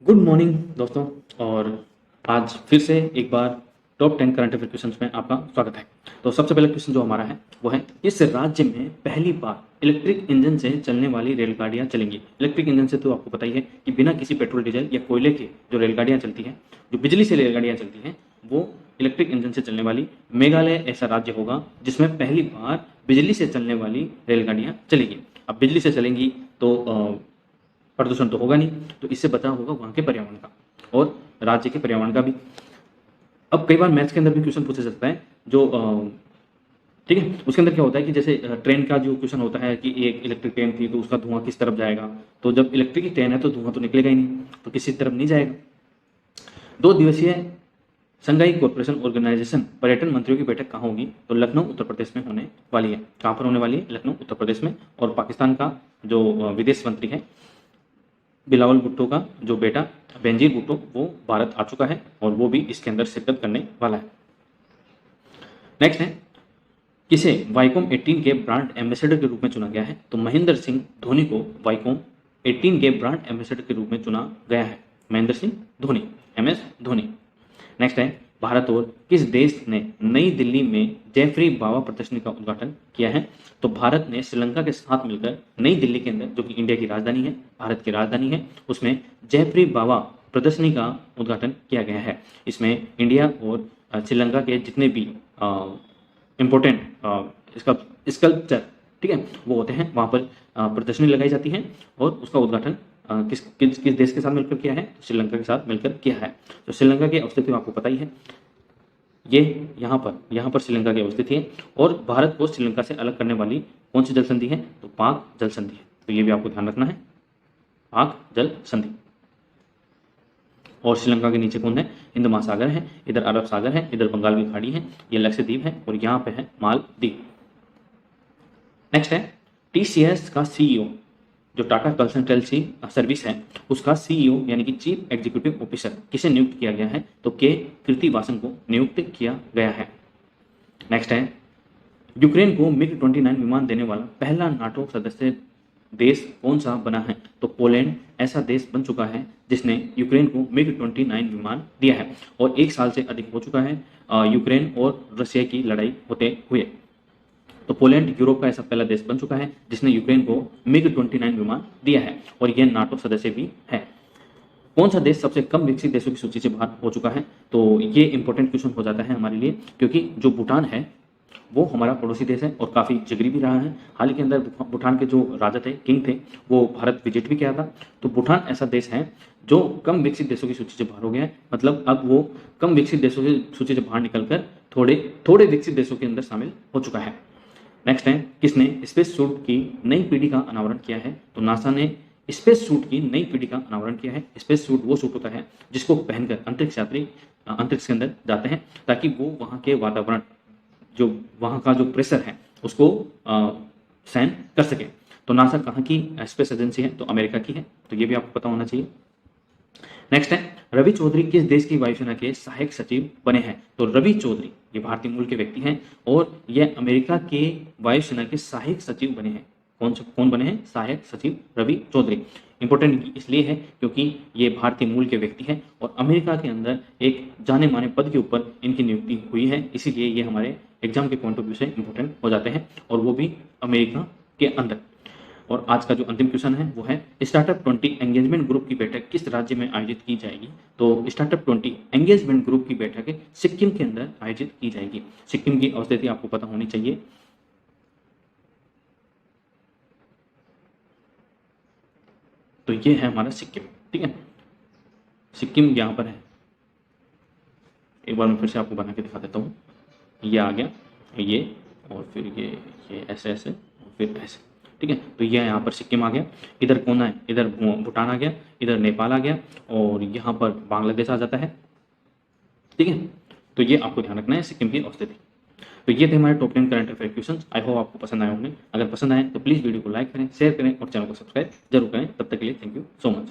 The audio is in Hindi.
गुड मॉर्निंग दोस्तों। और आज फिर से एक बार टॉप 10 करंट अफेयर क्वेश्चंस में आपका स्वागत है। तो सबसे पहला क्वेश्चन जो हमारा है वो है, इस राज्य में पहली बार इलेक्ट्रिक इंजन से चलने वाली रेलगाड़ियां चलेंगी। इलेक्ट्रिक इंजन से तो आपको पता ही है कि बिना किसी पेट्रोल डीजल या कोयले के जो रेलगाड़ियां चलती हैं, जो बिजली से रेलगाड़ियां चलती हैं, वो इलेक्ट्रिक इंजन से चलने वाली मेघालय ऐसा राज्य होगा जिसमें पहली बार बिजली से चलने वाली रेलगाड़ियां चलेगी। अब बिजली से चलेंगी तो प्रदूषण तो होगा नहीं, तो इससे बचाव होगा वहाँ के पर्यावरण का और राज्य के पर्यावरण का भी। अब कई बार मैथ्स के अंदर भी क्वेश्चन पूछा जाता है जो ठीक है, उसके अंदर क्या होता है कि जैसे ट्रेन का जो क्वेश्चन होता है कि एक इलेक्ट्रिक ट्रेन थी तो उसका धुआं किस तरफ जाएगा। तो जब इलेक्ट्रिक की ट्रेन है तो धुआं तो निकलेगा ही नहीं, तो किसी तरफ नहीं जाएगा। 2 दिवसीय शंघाई कोऑपरेशन ऑर्गेनाइजेशन पर्यटन मंत्रियों की बैठक कहाँ होगी? तो लखनऊ उत्तर प्रदेश में होने वाली है। कहाँ पर होने वाली है? लखनऊ उत्तर प्रदेश में। और पाकिस्तान का जो विदेश मंत्री है बिलावल भुट्टो का जो बेटा बेनजीर भुट्टो वो भारत आ चुका है और वो भी इसके अंदर शिरकत करने वाला है। नेक्स्ट है, किसे वाईकॉम 18 के ब्रांड एम्बेसडर के रूप में चुना गया है? तो महेंद्र सिंह धोनी को वाईकॉम 18 के ब्रांड एम्बेसडर के रूप में चुना गया है। महेंद्र सिंह धोनी, MS धोनी। नेक्स्ट है, भारत और किस देश ने नई दिल्ली में जेफरी बावा प्रदर्शनी का उद्घाटन किया है? तो भारत ने श्रीलंका के साथ मिलकर नई दिल्ली के अंदर, जो कि इंडिया की राजधानी है, भारत की राजधानी है, उसमें जेफरी बावा प्रदर्शनी का उद्घाटन किया गया है। इसमें इंडिया और श्रीलंका के जितने भी इम्पोर्टेंट इसका स्कल्पचर, ठीक है, वो होते हैं, वहाँ पर प्रदर्शनी लगाई जाती है और उसका उद्घाटन किस किस किस देश के साथ मिलकर किया है? श्रीलंका के साथ मिलकर किया है। तो श्रीलंका की अवस्थिति आपको पता ही है, ये यहाँ पर श्रीलंका की अवस्थिति है। और भारत को श्रीलंका से अलग करने वाली कौन सी जल संधि है? तो पाक जल संधि है। तो ये भी आपको ध्यान रखना है, पाक जल संधि। और श्रीलंका के नीचे कौन है? हिंद महासागर है, इधर अरब सागर है, इधर बंगाल की खाड़ी है, ये लक्षद्वीप है और यहाँ पे है मालदीव। नेक्स्ट है, TCS का CEO जो टाटा कंसल्टेंसी सर्विस है उसका CEO यानी कि चीफ एग्जीक्यूटिव ऑफिसर किसे नियुक्त किया गया है? तो के कीर्तिवासन को नियुक्त किया गया है। नेक्स्ट है, यूक्रेन को MiG-29 विमान देने वाला पहला नाटो सदस्य देश कौन सा बना है? तो पोलैंड ऐसा देश बन चुका है जिसने यूक्रेन को MiG-29 विमान दिया है। और 1 साल से अधिक हो चुका है यूक्रेन और रशिया की लड़ाई होते हुए। तो पोलैंड यूरोप का ऐसा पहला देश बन चुका है जिसने यूक्रेन को MiG-29 विमान दिया है और यह नाटो सदस्य भी है। कौन सा देश सबसे कम विकसित देशों की सूची से बाहर हो चुका है? तो ये इंपॉर्टेंट क्वेश्चन हो जाता है हमारे लिए, क्योंकि जो भूटान है वो हमारा पड़ोसी देश है और काफ़ी जिगरी भी रहा है। हाल ही के अंदर भूटान के जो राजा थे, किंग थे, वो भारत विजिट भी किया था। तो भूटान ऐसा देश है जो कम विकसित देशों की सूची से बाहर हो गया है, मतलब अब वो कम विकसित देशों की सूची से बाहर निकलकर थोड़े विकसित देशों के अंदर शामिल हो चुका है। नेक्स्ट है, किसने स्पेस सूट की नई पीढ़ी का अनावरण किया है? तो नासा ने स्पेस सूट की नई पीढ़ी का अनावरण किया है। स्पेस सूट वो सूट होता है जिसको पहनकर अंतरिक्ष यात्री अंतरिक्ष के अंदर जाते हैं ताकि वो वहाँ के वातावरण, जो वहाँ का जो प्रेशर है, उसको सहन कर सके। तो नासा कहाँ की स्पेस एजेंसी है? तो अमेरिका की है। तो ये भी आपको पता होना चाहिए। नेक्स्ट है, रवि चौधरी किस देश की वायुसेना के सहायक सचिव बने हैं? तो रवि चौधरी ये भारतीय मूल के व्यक्ति हैं और यह अमेरिका के वायुसेना के सहायक सचिव बने हैं। कौन बने हैं? सहायक सचिव रवि चौधरी। इंपॉर्टेंट इसलिए है क्योंकि ये भारतीय मूल के व्यक्ति हैं और अमेरिका के अंदर एक जाने माने पद के ऊपर इनकी नियुक्ति हुई है, इसीलिए ये हमारे एग्जाम के पॉइंट ऑफ व्यू से इंपॉर्टेंट हो जाते हैं और वो भी अमेरिका के अंदर। और आज का जो अंतिम क्वेश्चन है वो है, स्टार्टअप 20 एंगेजमेंट ग्रुप की बैठक किस राज्य में आयोजित की जाएगी? तो स्टार्टअप 20 एंगेजमेंट ग्रुप की बैठक सिक्किम के अंदर आयोजित की जाएगी। सिक्किम की अवस्थिति आपको पता होनी चाहिए। तो ये है हमारा सिक्किम, ठीक है, सिक्किम यहाँ पर है। एक बार मैं फिर से आपको बना के दिखा देता हूँ। ये आ गया, ये और फिर ये ऐसे ऐसे और फिर ऐसे, ठीक है। तो ये यहाँ पर सिक्किम आ गया। इधर कौन है? इधर भूटान आ गया, इधर नेपाल आ गया और यहाँ पर बांग्लादेश आ जाता है, ठीक है। तो ये आपको ध्यान रखना है सिक्किम की अवस्थिति। तो ये थे हमारे top 10 current affair questions. I hope आपको पसंद आए होंगे। अगर पसंद आए तो प्लीज़ वीडियो को लाइक करें, शेयर करें और चैनल को सब्सक्राइब जरूर करें। तब तक के लिए थैंक यू सो मच।